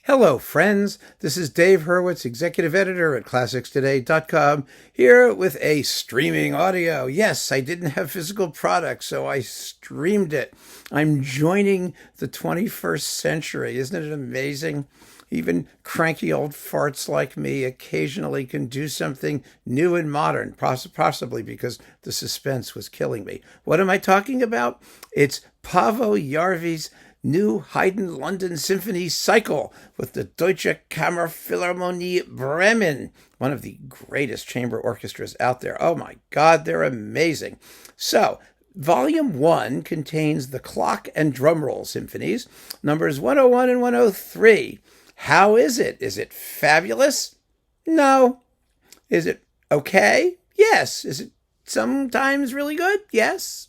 Hello, friends. This is Dave Hurwitz, executive editor at ClassicsToday.com, here with a streaming audio. Yes, I didn't have physical products, so I streamed it. I'm joining the 21st century. Isn't it amazing? Even cranky old farts like me occasionally can do something new and modern, possibly because the suspense was killing me. What am I talking about? It's Paavo Järvi's new Haydn London Symphony cycle with the Deutsche Kammerphilharmonie Bremen, one of the greatest chamber orchestras out there. Oh my God, they're amazing. So, Volume 1 contains the clock and drumroll symphonies, numbers 101 and 103. How is it? Is it fabulous? No. Is it okay? Yes. Is it sometimes really good? Yes.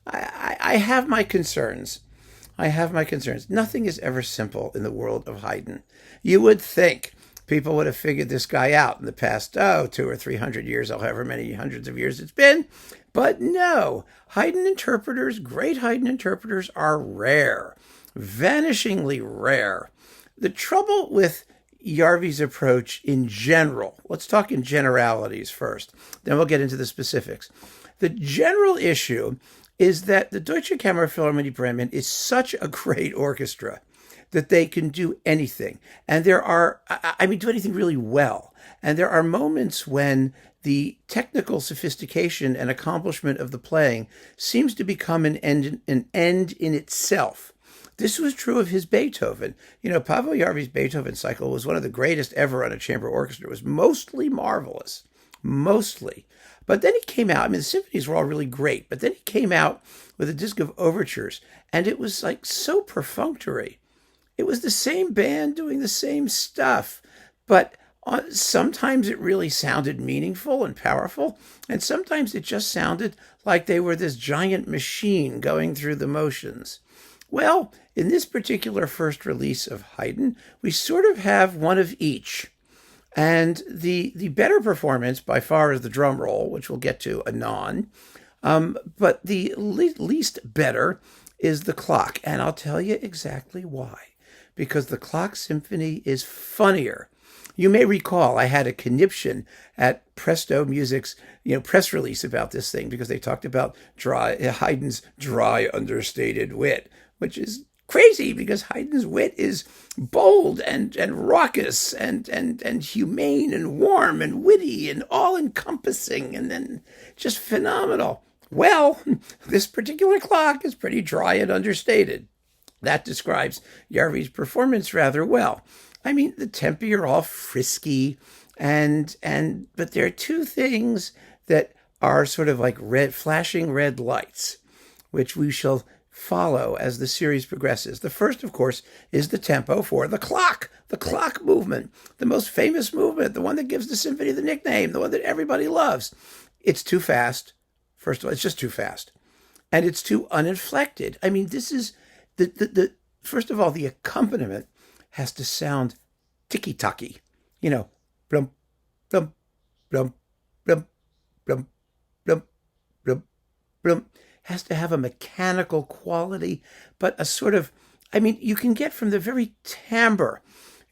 I have my concerns. Nothing is ever simple in the world of Haydn. You would think people would have figured this guy out in the past, 200 or 300 years, or however many hundreds of years it's been. But no, great Haydn interpreters are rare, vanishingly rare. The trouble with Järvi's approach in general, let's talk in generalities first, then we'll get into the specifics. The general issue is that the Deutsche Kammerphilharmonie Bremen is such a great orchestra that they can do anything. And do anything really well. And there are moments when the technical sophistication and accomplishment of the playing seems to become an end in itself. This was true of his Beethoven. Paavo Järvi's Beethoven cycle was one of the greatest ever on a chamber orchestra. It was mostly marvelous. Mostly. But then he came out, the symphonies were all really great, but then he came out with a disc of overtures, and it was so perfunctory. It was the same band doing the same stuff, but sometimes it really sounded meaningful and powerful, and sometimes it just sounded like they were this giant machine going through the motions. Well, in this particular first release of Haydn, we sort of have one of each. And the better performance by far is the drum roll, which we'll get to anon. But the least better is the clock. And I'll tell you exactly why. Because the clock symphony is funnier. You may recall I had a conniption at Presto Music's press release about this thing because they talked about Haydn's dry, understated wit, which is crazy because Haydn's wit is bold and raucous and humane and warm and witty and all-encompassing and then just phenomenal. Well, this particular clock is pretty dry and understated. That describes Järvi's performance rather well. The tempi are all frisky, but there are two things that are sort of like flashing red lights, which we shall follow as the series progresses. The first, of course, is the tempo for the clock movement, the most famous movement, the one that gives the symphony the nickname, the one that everybody loves. It's too fast. First of all, it's just too fast. And it's too uninflected. This is first of all, the accompaniment has to sound ticky-tacky. Blum, blum, blum, blum, blum, blum, blum, blum. Has to have a mechanical quality, but a sort of, you can get from the very timbre,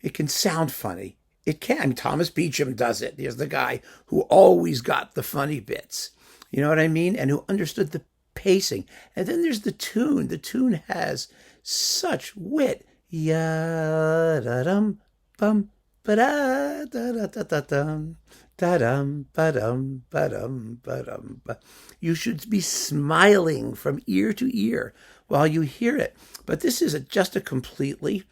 it can sound funny. It can. Thomas Beecham does it. There's the guy who always got the funny bits. You know what I mean? And who understood the pacing. And then there's the tune. The tune has such wit. Ya-da-dum, bum, ba-da, da-da-da-da-dum. Da-dum, ba-dum, ba-dum, ba-dum, ba. You should be smiling from ear to ear while you hear it. But this is just a completely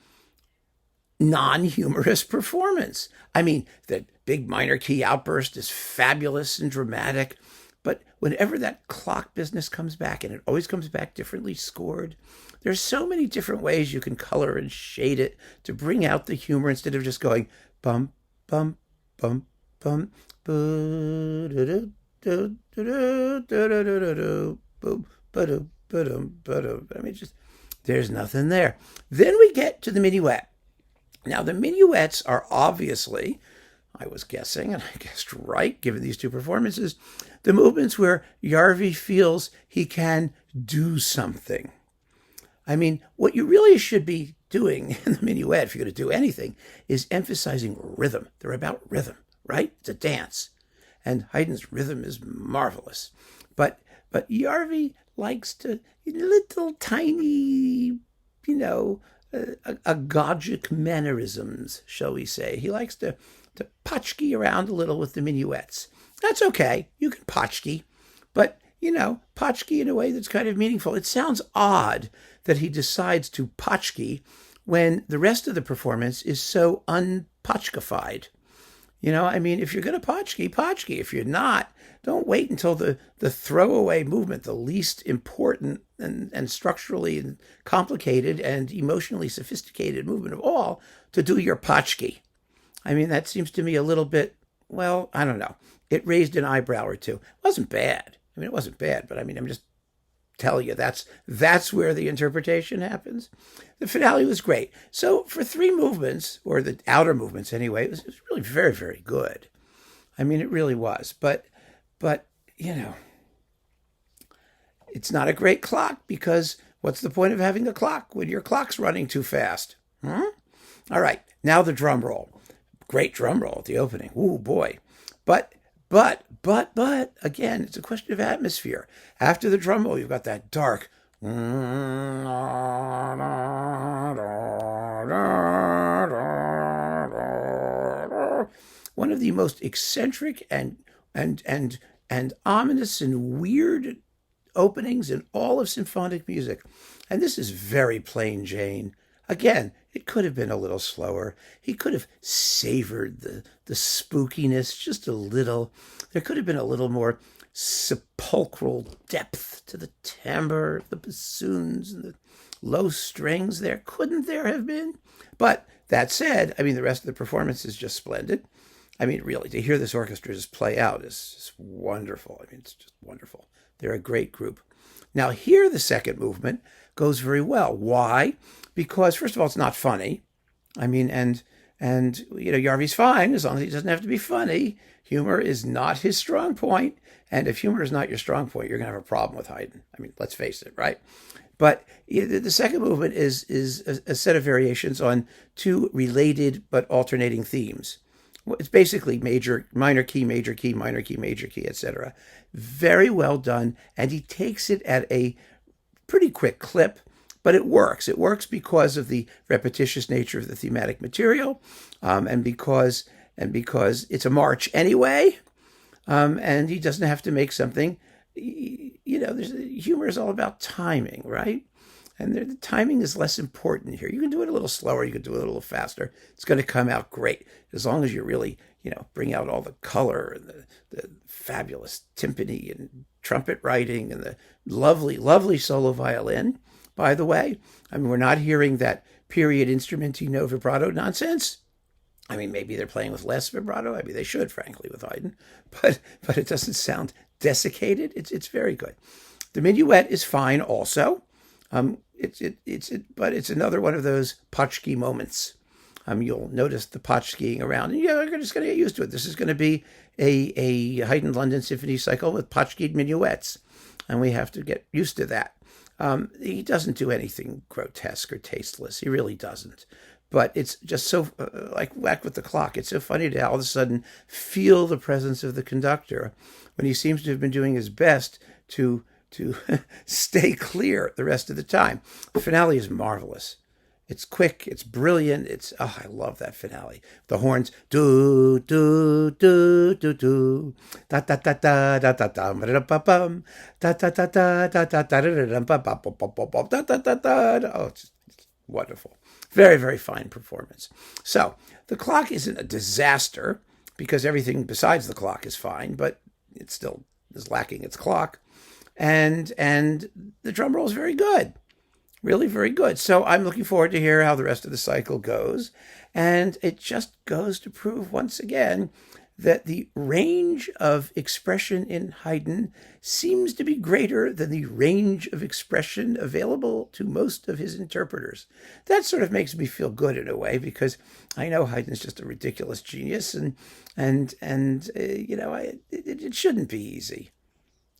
non-humorous performance. The big minor key outburst is fabulous and dramatic, but whenever that clock business comes back, and it always comes back differently scored, there's so many different ways you can color and shade it to bring out the humor instead of just going bum, bum, bum, bum, there's nothing there. Then we get to the minuet. Now, the minuets are obviously, I was guessing, and I guessed right, given these two performances, the movements where Järvi feels he can do something. I mean, what you really should be doing in the minuet, if you're going to do anything, is emphasizing rhythm. They're about rhythm, right? It's a dance. And Haydn's rhythm is marvelous. But Järvi likes to, little tiny, agogic mannerisms, shall we say. He likes to potchkey around a little with the minuets. That's okay. You can potchkey. But, potchkey in a way that's kind of meaningful. It sounds odd that he decides to potchkey when the rest of the performance is so unpotchkified. If you're going to potchkey, potchkey. If you're not, don't wait until the throwaway movement, the least important and structurally complicated and emotionally sophisticated movement of all, to do your potchkey. That seems to me a little bit, well, I don't know. It raised an eyebrow or two. It wasn't bad. It wasn't bad, but I'm just telling you, that's where the interpretation happens. The finale was great. So for 3 movements, or the outer movements anyway, it was really very, very good. It really was. But it's not a great clock, because what's the point of having a clock when your clock's running too fast? All right, now the drum roll. Great drum roll at the opening. Ooh, boy. But again, it's a question of atmosphere. After the drum roll, you've got that dark. One of the most eccentric and ominous and weird openings in all of symphonic music. And this is very plain Jane. Again, it could have been a little slower. He could have savored the spookiness just a little. There could have been a little more sepulchral depth to the timbre of the bassoons and the low strings there. Couldn't there have been? But that said, the rest of the performance is just splendid. Really, to hear this orchestra just play out is wonderful. It's just wonderful. They're a great group. Now, here the second movement goes very well. Why? Because, first of all, it's not funny. Järvi's fine as long as he doesn't have to be funny. Humor is not his strong point. And if humor is not your strong point, you're going to have a problem with Haydn. Let's face it, right? But the second movement is a set of variations on 2 related but alternating themes. It's basically minor key, major key, minor key, major key, etc. Very well done. And he takes it at a pretty quick clip, but it works. It works because of the repetitious nature of the thematic material, and because it's a march anyway, and he doesn't have to make something. Humor is all about timing, right? And the timing is less important here. You can do it a little slower. You can do it a little faster. It's going to come out great as long as you really, bring out all the color and the fabulous timpani and trumpet writing and the lovely, lovely solo violin. By the way, we're not hearing that period instrumentino vibrato nonsense. Maybe they're playing with less vibrato. They should, frankly, with Haydn, but it doesn't sound desiccated. It's very good. The minuet is fine also. But it's another one of those potchkey moments. You'll notice the potchkeying around, and you're just going to get used to it. This is going to be a Haydn London Symphony cycle with potchkeyed minuets, and we have to get used to that. He doesn't do anything grotesque or tasteless. He really doesn't. But it's just so, like whack with the clock. It's so funny to all of a sudden feel the presence of the conductor when he seems to have been doing his best to stay clear the rest of the time. The finale is marvelous. It's quick. It's brilliant. I love that finale. The horns, do do do do do, da da da da da da da da da bum, da da da da da da da da da. Oh, it's wonderful. Very, very fine performance. So the clock isn't a disaster because everything besides the clock is fine, but it still is lacking its clock. And the drum roll is very good. Really very good. So I'm looking forward to hear how the rest of the cycle goes. And it just goes to prove once again that the range of expression in Haydn seems to be greater than the range of expression available to most of his interpreters. That sort of makes me feel good in a way, because I know Haydn's just a ridiculous genius, and it shouldn't be easy.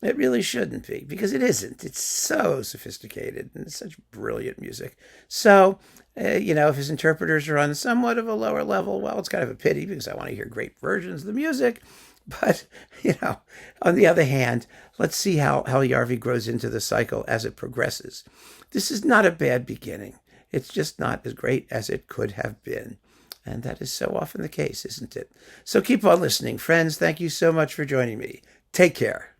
It really shouldn't be, because it isn't. It's so sophisticated and it's such brilliant music. So, if his interpreters are on somewhat of a lower level, well, it's kind of a pity because I want to hear great versions of the music. But, on the other hand, let's see how Järvi grows into the cycle as it progresses. This is not a bad beginning. It's just not as great as it could have been. And that is so often the case, isn't it? So keep on listening, friends. Thank you so much for joining me. Take care.